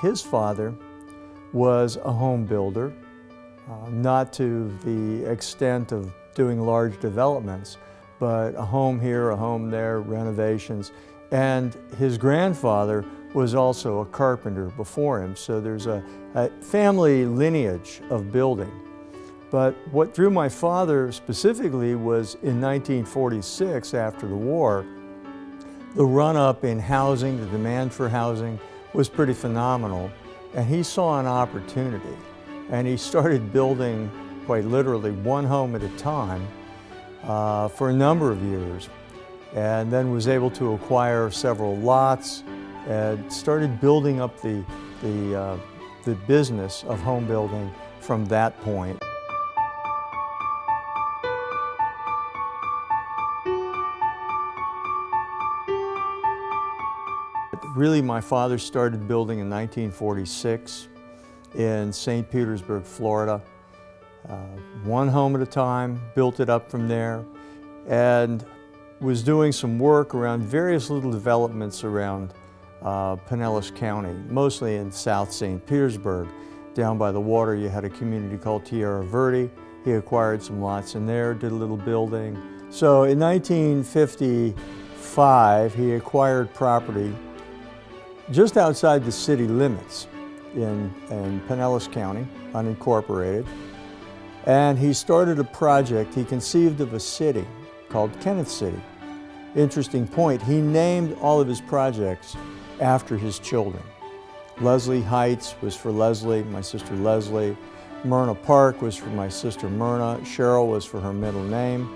his father was a home builder, not to the extent of doing large developments, but a home here, a home there, renovations. And his grandfather was also a carpenter before him, so there's a family lineage of building. But what drew my father specifically was in 1946, after the war, the run-up in housing, the demand for housing was pretty phenomenal, and he saw an opportunity. And he started building, quite literally, one home at a time for a number of years, and then was able to acquire several lots and started building up the business of home building from that point. Really, my father started building in 1946 in St. Petersburg, Florida. One home at a time, built it up from there, and was doing some work around various little developments around Pinellas County, mostly in South St. Petersburg. Down by the water, you had a community called Tierra Verde. He acquired some lots in there, did a little building. So in 1955, he acquired property just outside the city limits in Pinellas County, unincorporated. And he started a project. He conceived of a city called Kenneth City. Interesting point, he named all of his projects after his children. Leslie Heights was for Leslie, my sister Leslie. Myrna Park was for my sister Myrna. Cheryl was for her middle name.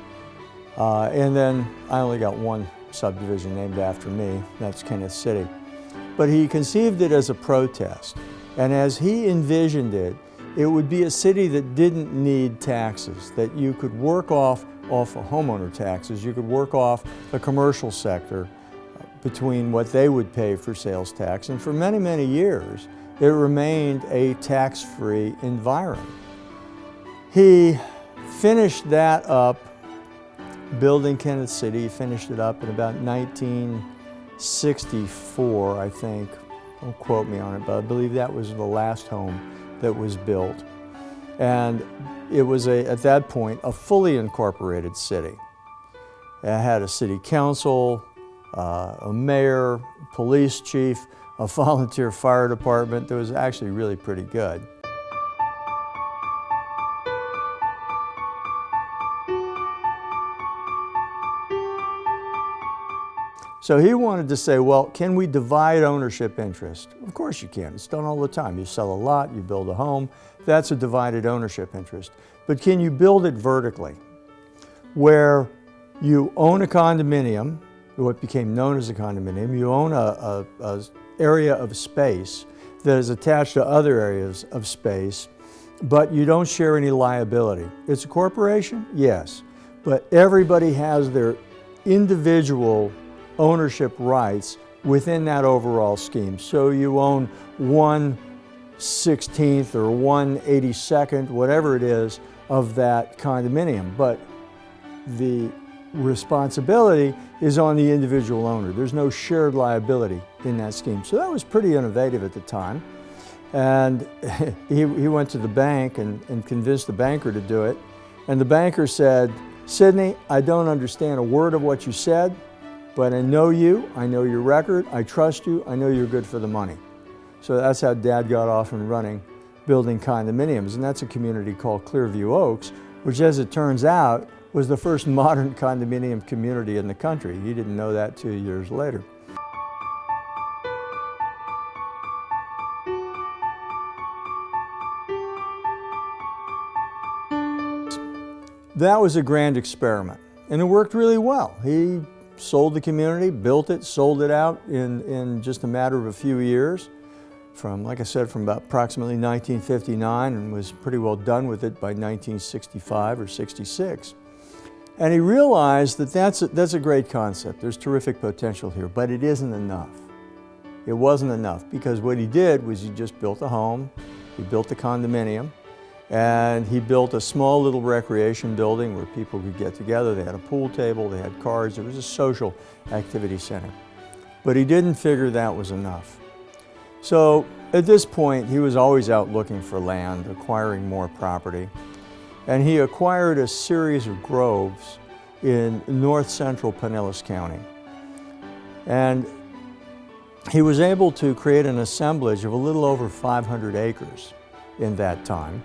And then I only got one subdivision named after me, that's Kenneth City. But he conceived it as a protest. And as he envisioned it, it would be a city that didn't need taxes, that you could work off of homeowner taxes, you could work off the commercial sector between what they would pay for sales tax. And for many, many years, it remained a tax-free environment. He finished that up, building Kenneth City. He finished it up in about 1964, I think. Don't quote me on it, but I believe that was the last home that was built. And it was, at that point, a fully incorporated city. It had a city council, a mayor, police chief, a volunteer fire department that was actually really pretty good. So he wanted to say, well, can we divide ownership interest? Of course you can. It's done all the time. You sell a lot, you build a home. That's a divided ownership interest. But can you build it vertically, where you own a condominium, what became known as a condominium, you own a area of space that is attached to other areas of space, but you don't share any liability. It's a corporation, yes, but everybody has their individual ownership rights within that overall scheme. So you own 1/16th or 1/82nd, whatever it is, of that condominium, but the responsibility is on the individual owner. There's no shared liability in that scheme. So that was pretty innovative at the time. And he went to the bank and convinced the banker to do it. And the banker said, "Sidney, I don't understand a word of what you said, but I know you, I know your record, I trust you, I know you're good for the money." So that's how Dad got off and running, building condominiums. And that's a community called Clearview Oaks, which, as it turns out, was the first modern condominium community in the country. He didn't know that 2 years later. That was a grand experiment, and it worked really well. He sold the community, built it, sold it out in just a matter of a few years. From, like I said, from about approximately 1959, and was pretty well done with it by 1965 or 66. And he realized that that's a great concept. There's terrific potential here, but it isn't enough. It wasn't enough, because what he did was he just built a home, he built a condominium, and he built a small little recreation building where people could get together. They had a pool table, they had cards, it was a social activity center. But he didn't figure that was enough. So at this point, he was always out looking for land, acquiring more property. And he acquired a series of groves in north central Pinellas County. And he was able to create an assemblage of a little over 500 acres in that time.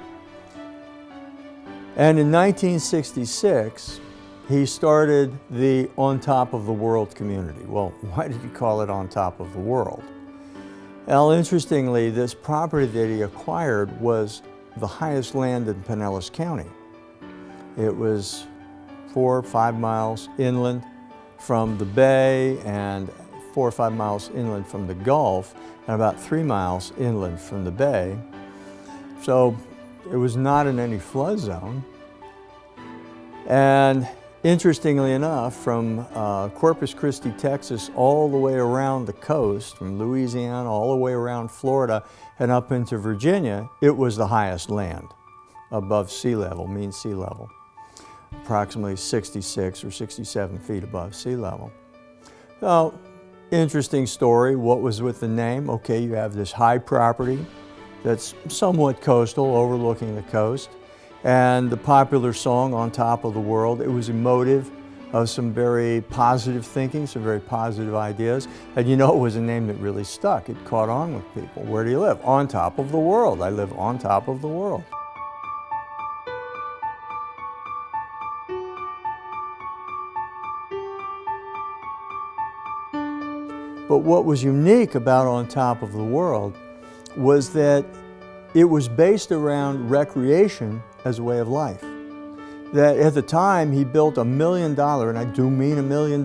And in 1966, he started the On Top of the World community. Well, why did he call it On Top of the World? Well, interestingly, this property that he acquired was the highest land in Pinellas County. It was 4 or 5 miles inland from the bay and 4 or 5 miles inland from the Gulf and about 3 miles inland from the bay. So it was not in any flood zone. And interestingly enough, from Corpus Christi, Texas, all the way around the coast, from Louisiana all the way around Florida and up into Virginia, it was the highest land above sea level, mean sea level, approximately 66 or 67 feet above sea level. So, interesting story. What was with the name? Okay, you have this high property that's somewhat coastal, overlooking the coast. And the popular song, On Top of the World, it was emotive of some very positive thinking, some very positive ideas. And you know, it was a name that really stuck. It caught on with people. Where do you live? On top of the world. I live on top of the world. But what was unique about On Top of the World was that it was based around recreation as a way of life. That at the time he built $1 million, and I do mean $1 million,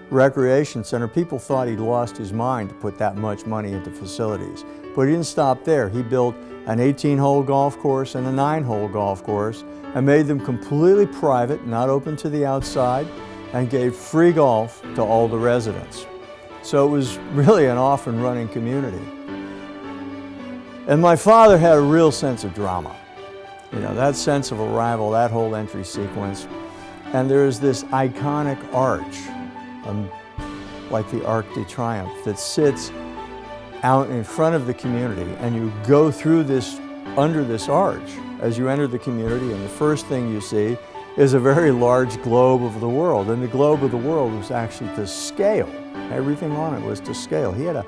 recreation center. People thought he'd lost his mind to put that much money into facilities. But he didn't stop there. He built an 18-hole golf course and a 9-hole golf course and made them completely private, not open to the outside, and gave free golf to all the residents. So it was really an off and running community. And my father had a real sense of drama. You know, that sense of arrival, that whole entry sequence. And there's this iconic arch, like the Arc de Triomphe, that sits out in front of the community. And you go through this, under this arch as you enter the community, and the first thing you see is a very large globe of the world. And the globe of the world was actually to scale. Everything on it was to scale. He had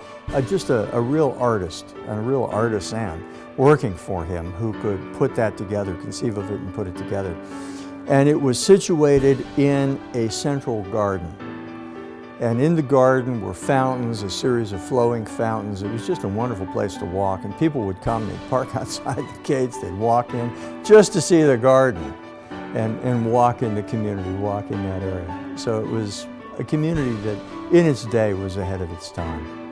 just a real artist and a real artisan working for him who could put that together, conceive of it and put it together. And it was situated in a central garden. And in the garden were fountains, a series of flowing fountains. It was just a wonderful place to walk. And people would come, they'd park outside the gates, they'd walk in just to see the garden and walk in the community, walk in that area. So it was a community that in its day was ahead of its time.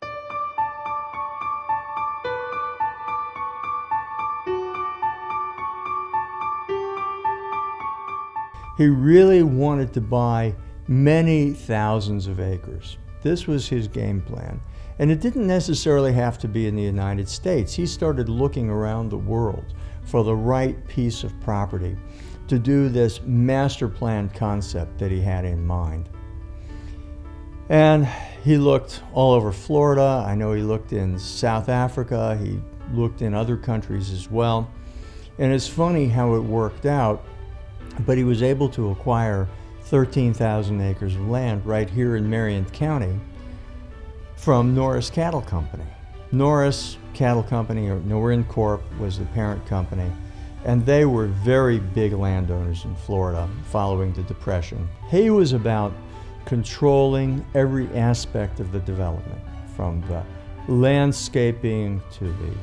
He really wanted to buy many thousands of acres. This was his game plan. And it didn't necessarily have to be in the United States. He started looking around the world for the right piece of property to do this master plan concept that he had in mind. And he looked all over Florida. I know he looked in South Africa. He looked in other countries as well. And it's funny how it worked out, but he was able to acquire 13,000 acres of land right here in Marion County from Norris Cattle Company. Norris Cattle Company, or Norin Corp, was the parent company, and they were very big landowners in Florida following the Depression. He was about controlling every aspect of the development, from the landscaping to the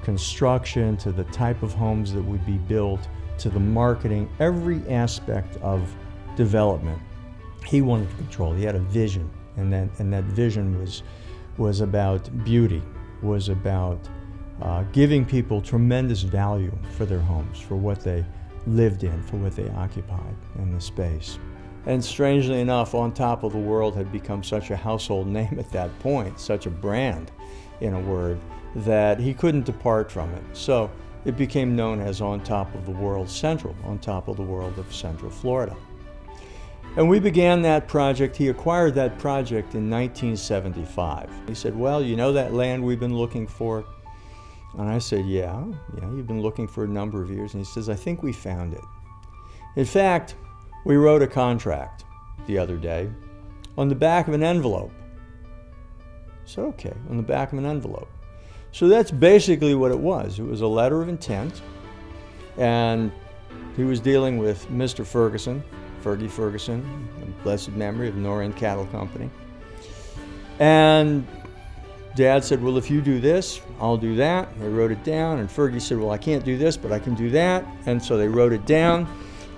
construction to the type of homes that would be built to the marketing, every aspect of development. He wanted to control. He had a vision, and that vision was about beauty, was about giving people tremendous value for their homes, for what they lived in, for what they occupied in the space. And strangely enough, On Top of the World had become such a household name at that point, such a brand, in a word, that he couldn't depart from it. So it became known as On Top of the World Central, On Top of the World of Central Florida. And we began that project. He acquired that project in 1975. He said, well, you know that land we've been looking for? And I said, yeah, you've been looking for a number of years. And he says, I think we found it. In fact, we wrote a contract the other day on the back of an envelope. So, okay, on the back of an envelope. So that's basically what it was. It was a letter of intent. And he was dealing with Mr. Ferguson, Fergie Ferguson, in blessed memory of Norend Cattle Company. And Dad said, well, if you do this, I'll do that. They wrote it down, and Fergie said, well, I can't do this, but I can do that. And so they wrote it down.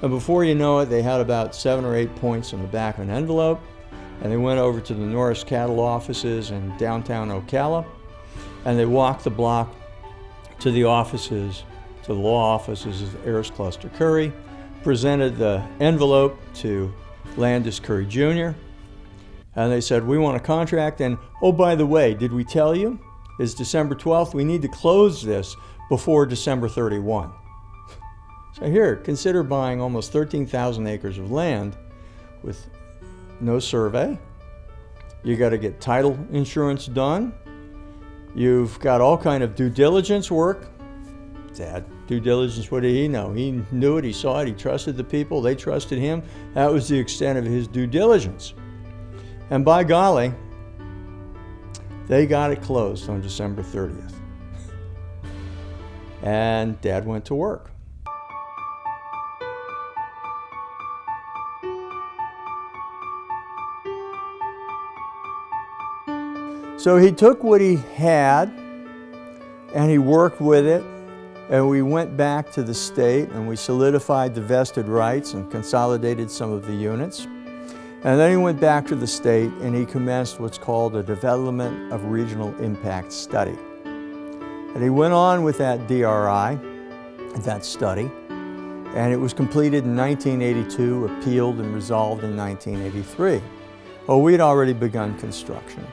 And before you know it, they had about 7 or 8 points on the back of an envelope. And they went over to the Norris Cattle offices in downtown Ocala. And they walked the block to the offices, to the law offices of Ayers Cluster Curry, presented the envelope to Landis Curry Jr., and they said, we want a contract, and oh, by the way, did we tell you? It's December 12th, we need to close this before December 31. So here, consider buying almost 13,000 acres of land with no survey. You got to get title insurance done. You've got all kind of due diligence work. Dad, due diligence, what did he know? He knew it, he saw it, he trusted the people, they trusted him. That was the extent of his due diligence. And by golly, they got it closed on December 30th. And Dad went to work. So he took what he had and he worked with it. And we went back to the state and we solidified the vested rights and consolidated some of the units. And then he went back to the state and he commenced what's called a Development of Regional Impact Study. And he went on with that DRI, that study, and it was completed in 1982, appealed and resolved in 1983. Well, we'd already begun construction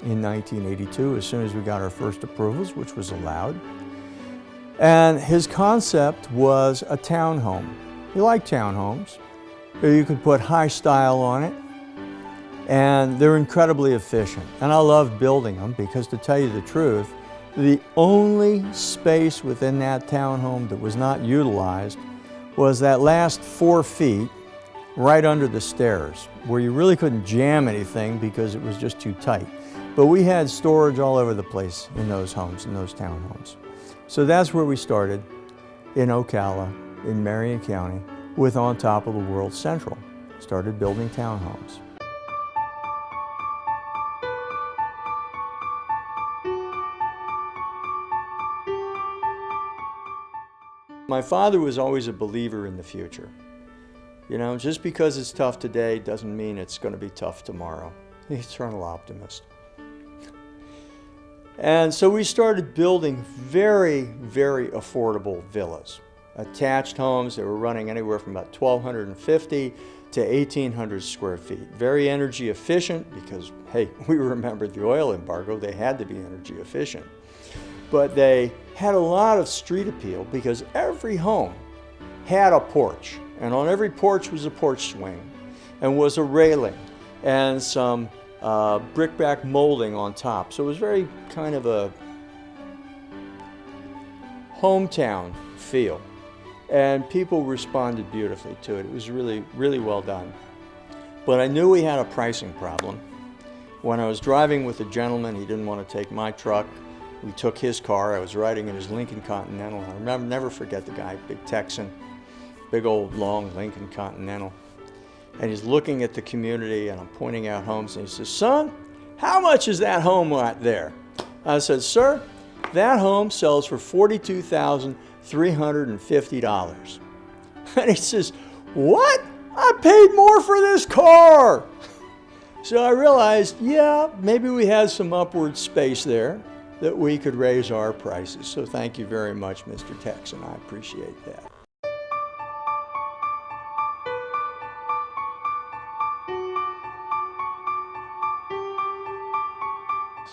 in 1982 as soon as we got our first approvals, which was allowed. And his concept was a townhome. He liked townhomes. You could put high style on it, and they're incredibly efficient. And I love building them because, to tell you the truth, the only space within that townhome that was not utilized was that last 4 feet right under the stairs, where you really couldn't jam anything because it was just too tight. But we had storage all over the place in those homes, in those townhomes. So that's where we started, in Ocala, in Marion County, with On Top of the World Central. Started building townhomes. My father was always a believer in the future. You know, just because it's tough today doesn't mean it's going to be tough tomorrow. The eternal optimist. And so we started building very, very affordable villas. Attached homes that were running anywhere from about 1,250 to 1,800 square feet. Very energy efficient because, hey, we remembered the oil embargo, they had to be energy efficient. But they had a lot of street appeal because every home had a porch. And on every porch was a porch swing and was a railing and some brickbat molding on top. So it was very kind of a hometown feel. And people responded beautifully to it. It was really, really well done. But I knew we had a pricing problem. When I was driving with a gentleman, he didn't want to take my truck. We took his car. I was riding in his Lincoln Continental. I remember, never forget the guy, big Texan, big old long Lincoln Continental. And he's looking at the community, and I'm pointing out homes, and he says, son, how much is that home right there? I said, sir, that home sells for $42,350. And he says, what? I paid more for this car. So I realized, yeah, maybe we had some upward space there that we could raise our prices. So thank you very much, Mr. Texan. I appreciate that.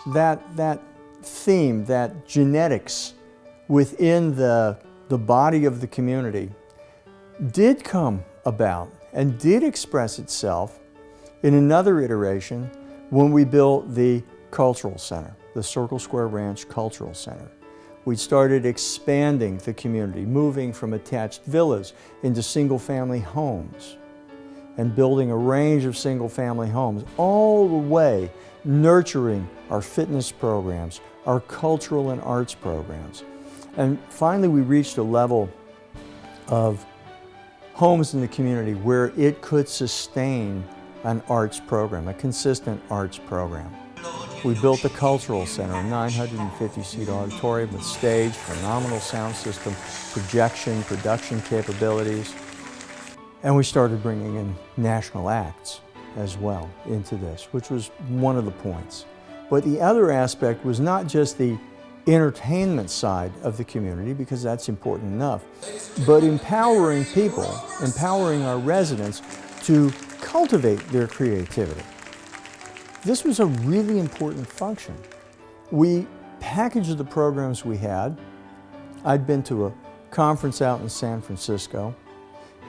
That theme, that genetics within the body of the community did come about. and did express itself in another iteration when we built the Cultural Center, the Circle Square Ranch Cultural Center. We started expanding the community, moving from attached villas into single-family homes and building a range of single-family homes, all the way nurturing our fitness programs, our cultural and arts programs. And finally, we reached a level of homes in the community where it could sustain an arts program, a consistent arts program. We built the Cultural Center, a 950-seat auditorium with stage, phenomenal sound system, projection, production capabilities. And we started bringing in national acts as well into this, which was one of the points. But the other aspect was not just the entertainment side of the community, because that's important enough, but empowering people, empowering our residents to cultivate their creativity. This was a really important function. We packaged the programs we had. I'd been to a conference out in San Francisco.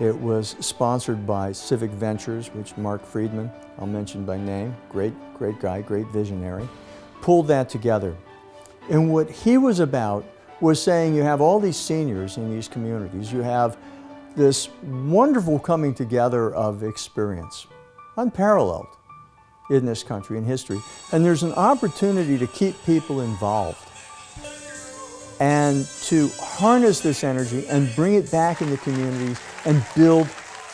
It was sponsored by Civic Ventures, which Mark Friedman, I'll mention by name, great guy, great visionary, pulled that together. And what he was about was saying you have all these seniors in these communities, you have this wonderful coming together of experience, unparalleled in this country, in history, and there's an opportunity to keep people involved and to harness this energy and bring it back into communities and build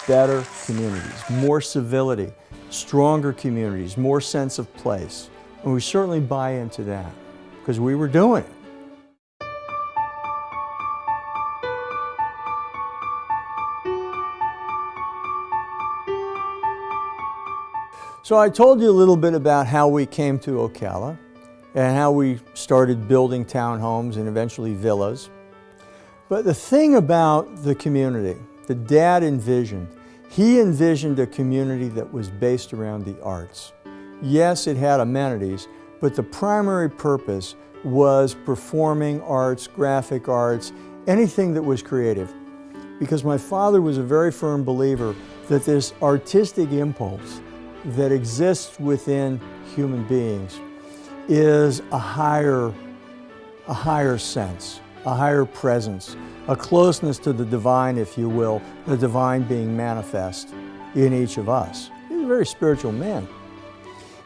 better communities, more civility, stronger communities, more sense of place. And we certainly buy into that because we were doing it. So I told you a little bit about how we came to Ocala and how we started building townhomes and eventually villas. But the thing about the community that Dad envisioned, he envisioned a community that was based around the arts. Yes, it had amenities, but the primary purpose was performing arts, graphic arts, anything that was creative. Because my father was a very firm believer that this artistic impulse that exists within human beings is a higher sense, a higher presence, a closeness to the divine, if you will, the divine being manifest in each of us. He was a very spiritual man.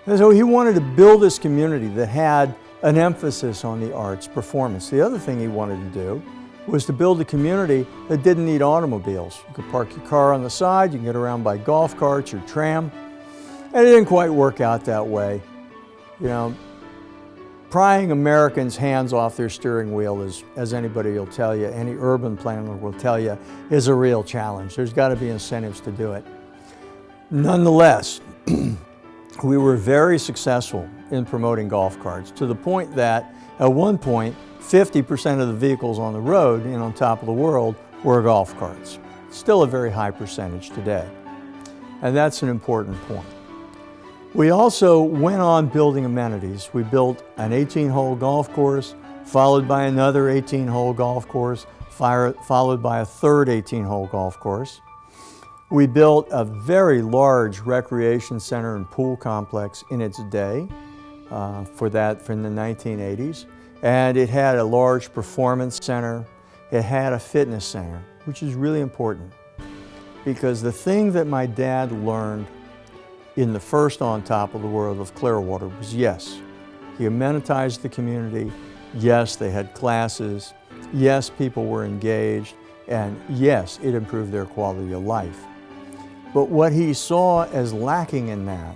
And so he wanted to build this community that had an emphasis on the arts, performance. The other thing he wanted to do was to build a community that didn't need automobiles. You could park your car on the side, you can get around by golf carts or tram. And it didn't quite work out that way. You know, prying Americans' hands off their steering wheel is, as anybody will tell you, any urban planner will tell you, is a real challenge. There's got to be incentives to do it. Nonetheless, we were very successful in promoting golf carts, to the point that at one point 50% of the vehicles on the road and on top of the world were golf carts. Still a very high percentage today. And that's an important point. We also went on building amenities. We built an 18-hole golf course, followed by another 18-hole golf course, followed by a third 18-hole golf course. We built a very large recreation center and pool complex in its day from the 1980s. And it had a large performance center. It had a fitness center, which is really important. Because the thing that my dad learned in the first On Top of the World of Clearwater was, yes, he amenitized the community, yes, they had classes, yes, people were engaged, and yes, it improved their quality of life. But what he saw as lacking in that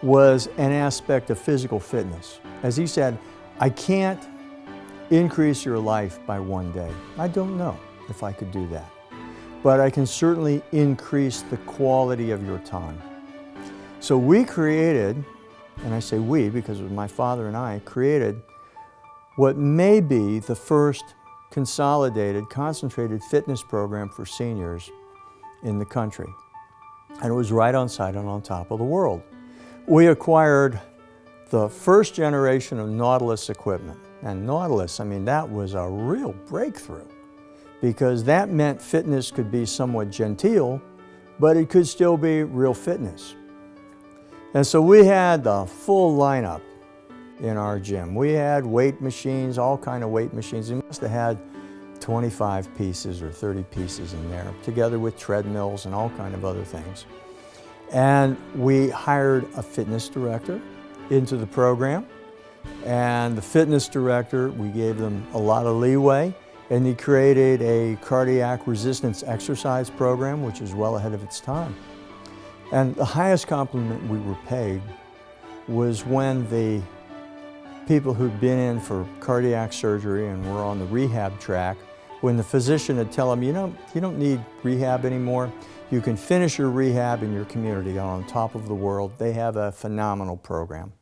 was an aspect of physical fitness. As he said, I can't increase your life by one day. I don't know if I could do that. But I can certainly increase the quality of your time. So we created, and I say we because it was my father and I, created what may be the first consolidated, concentrated fitness program for seniors in the country. And it was right on site and on top of the world. We acquired the first generation of Nautilus equipment. And Nautilus, I mean, that was a real breakthrough, because that meant fitness could be somewhat genteel, but it could still be real fitness. And so we had the full lineup in our gym. We had weight machines, all kind of weight machines. We must have had 25 pieces or 30 pieces in there, together with treadmills and all kind of other things. And we hired a fitness director into the program. And the fitness director, we gave them a lot of leeway, and he created a cardiac resistance exercise program, which is well ahead of its time. And the highest compliment we were paid was when the people who'd been in for cardiac surgery and were on the rehab track, when the physician would tell them, you don't need rehab anymore. You can finish your rehab in your community on top of the world. They have a phenomenal program.